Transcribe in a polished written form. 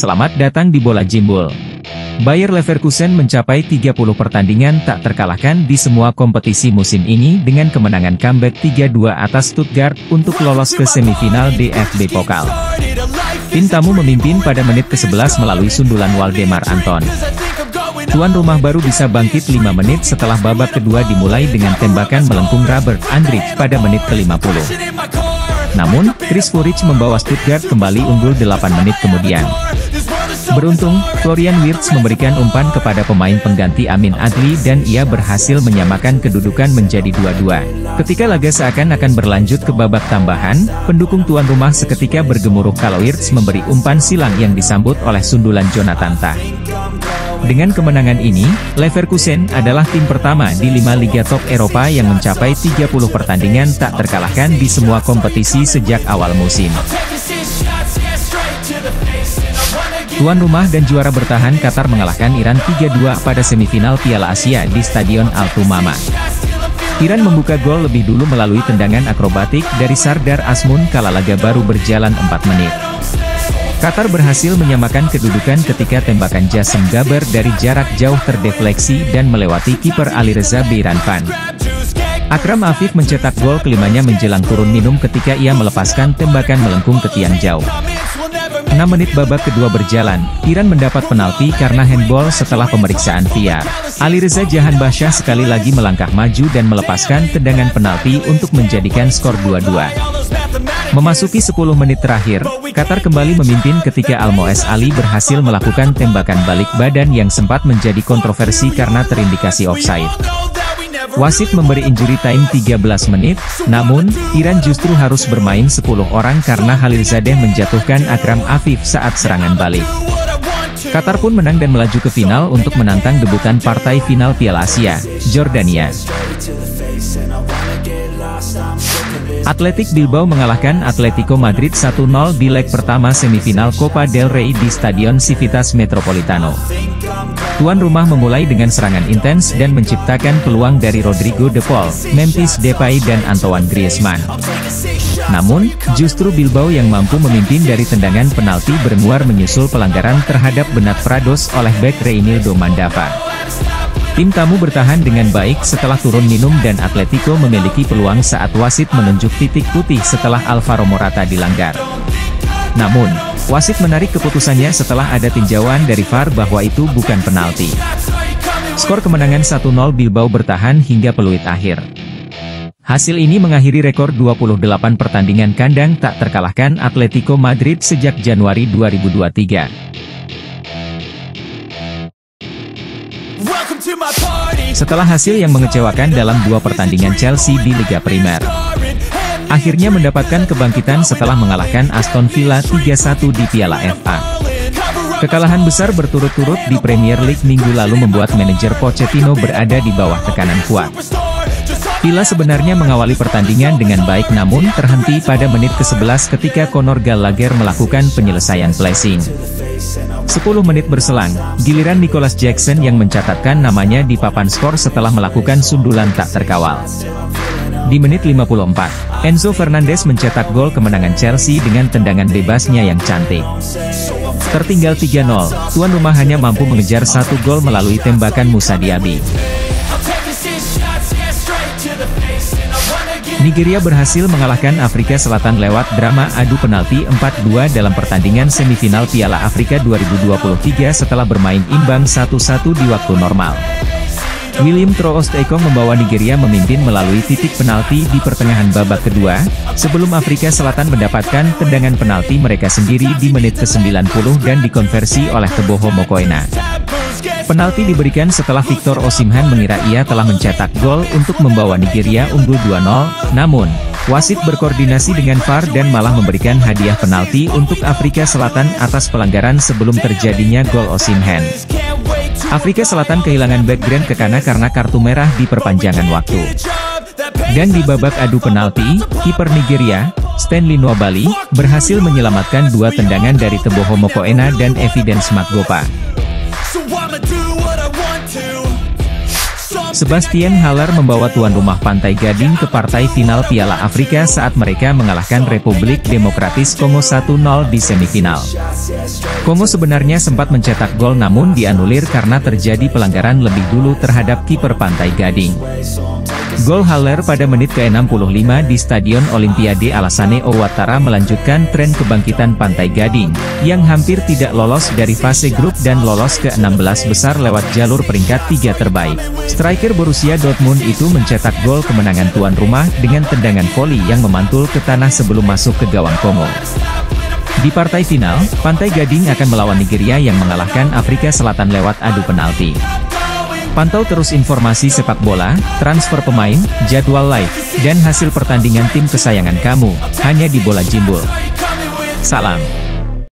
Selamat datang di Bola Jimbul. Bayer Leverkusen mencapai 30 pertandingan tak terkalahkan di semua kompetisi musim ini dengan kemenangan comeback 3-2 atas Stuttgart untuk lolos ke semifinal DFB Pokal. Tim tamu memimpin pada menit ke-11 melalui sundulan Waldemar Anton. Tuan rumah baru bisa bangkit 5 menit setelah babak kedua dimulai dengan tembakan melengkung Robert Andrich pada menit ke-50. Namun, Chris Führich membawa Stuttgart kembali unggul 8 menit kemudian. Beruntung, Florian Wirtz memberikan umpan kepada pemain pengganti Amin Adli dan ia berhasil menyamakan kedudukan menjadi 2-2. Ketika laga seakan-akan berlanjut ke babak tambahan, pendukung tuan rumah seketika bergemuruh kalau Wirtz memberi umpan silang yang disambut oleh sundulan Jonathan Tah. Dengan kemenangan ini, Leverkusen adalah tim pertama di 5 liga top Eropa yang mencapai 30 pertandingan tak terkalahkan di semua kompetisi sejak awal musim. Tuan rumah dan juara bertahan Qatar mengalahkan Iran 3-2 pada semifinal Piala Asia di Stadion Al Thumama. Iran membuka gol lebih dulu melalui tendangan akrobatik dari Sardar Azmoun kala laga baru berjalan 4 menit. Qatar berhasil menyamakan kedudukan ketika tembakan Jasem Gaber dari jarak jauh terdefleksi dan melewati kiper Alireza Beiranvand. Akram Afif mencetak gol kelimanya menjelang turun minum ketika ia melepaskan tembakan melengkung ke tiang jauh. 6 menit babak kedua berjalan, Iran mendapat penalti karena handball setelah pemeriksaan VAR. Alireza Jahanbakhsh sekali lagi melangkah maju dan melepaskan tendangan penalti untuk menjadikan skor 2-2. Memasuki 10 menit terakhir, Qatar kembali memimpin ketika Almoez Ali berhasil melakukan tembakan balik badan yang sempat menjadi kontroversi karena terindikasi offside. Wasit memberi injury time 13 menit, namun, Iran justru harus bermain 10 orang karena Khalilzadeh menjatuhkan Akram Afif saat serangan balik. Qatar pun menang dan melaju ke final untuk menantang debutan partai final Piala Asia, Jordania. Athletic Bilbao mengalahkan Atletico Madrid 1-0 di leg pertama semifinal Copa del Rey di Stadion Civitas Metropolitano. Tuan rumah memulai dengan serangan intens dan menciptakan peluang dari Rodrigo de Paul, Memphis Depay dan Antoine Griezmann. Namun, justru Bilbao yang mampu memimpin dari tendangan penalti bermuar menyusul pelanggaran terhadap Bernat Prados oleh bek Reinildo Mandava. Tim tamu bertahan dengan baik setelah turun minum dan Atletico memiliki peluang saat wasit menunjuk titik putih setelah Alvaro Morata dilanggar. Namun, wasit menarik keputusannya setelah ada tinjauan dari VAR bahwa itu bukan penalti. Skor kemenangan 1-0 Bilbao bertahan hingga peluit akhir. Hasil ini mengakhiri rekor 28 pertandingan kandang tak terkalahkan Atletico Madrid sejak Januari 2023. Setelah hasil yang mengecewakan dalam 2 pertandingan Chelsea di Liga Primer, akhirnya mendapatkan kebangkitan setelah mengalahkan Aston Villa 3-1 di Piala FA. Kekalahan besar berturut-turut di Premier League minggu lalu membuat manajer Pochettino berada di bawah tekanan kuat. Villa sebenarnya mengawali pertandingan dengan baik namun terhenti pada menit ke-11 ketika Conor Gallagher melakukan penyelesaian placing. 10 menit berselang, giliran Nicholas Jackson yang mencatatkan namanya di papan skor setelah melakukan sundulan tak terkawal. Di menit 54, Enzo Fernandez mencetak gol kemenangan Chelsea dengan tendangan bebasnya yang cantik. Tertinggal 3-0, tuan rumah hanya mampu mengejar 1 gol melalui tembakan Musa Diaby. Nigeria berhasil mengalahkan Afrika Selatan lewat drama adu penalti 4-2 dalam pertandingan semifinal Piala Afrika 2023 setelah bermain imbang 1-1 di waktu normal. William Troost-Ekong membawa Nigeria memimpin melalui titik penalti di pertengahan babak kedua, sebelum Afrika Selatan mendapatkan tendangan penalti mereka sendiri di menit ke-90 dan dikonversi oleh Teboho Mokoena. Penalti diberikan setelah Victor Osimhen mengira ia telah mencetak gol untuk membawa Nigeria unggul 2-0, namun, wasit berkoordinasi dengan VAR dan malah memberikan hadiah penalti untuk Afrika Selatan atas pelanggaran sebelum terjadinya gol Osimhen. Afrika Selatan kehilangan background Kekana karena kartu merah di perpanjangan waktu. Dan di babak adu penalti, kiper Nigeria, Stanley Nwabali, berhasil menyelamatkan 2 tendangan dari Teboho Mokoena dan Evidence Maggopa. Sebastian Haller membawa tuan rumah Pantai Gading ke partai final Piala Afrika saat mereka mengalahkan Republik Demokratis Kongo 1-0 di semifinal. Kongo sebenarnya sempat mencetak gol namun dianulir karena terjadi pelanggaran lebih dulu terhadap kiper Pantai Gading. Gol Haller pada menit ke-65 di Stadion Olimpiade Alassane Ouattara melanjutkan tren kebangkitan Pantai Gading, yang hampir tidak lolos dari fase grup dan lolos ke 16 besar lewat jalur peringkat 3 terbaik. Striker Borussia Dortmund itu mencetak gol kemenangan tuan rumah dengan tendangan voli yang memantul ke tanah sebelum masuk ke gawang Kongo. Di partai final, Pantai Gading akan melawan Nigeria yang mengalahkan Afrika Selatan lewat adu penalti. Pantau terus informasi sepak bola, transfer pemain, jadwal live, dan hasil pertandingan tim kesayangan kamu, hanya di Bola Jimbul. Salam.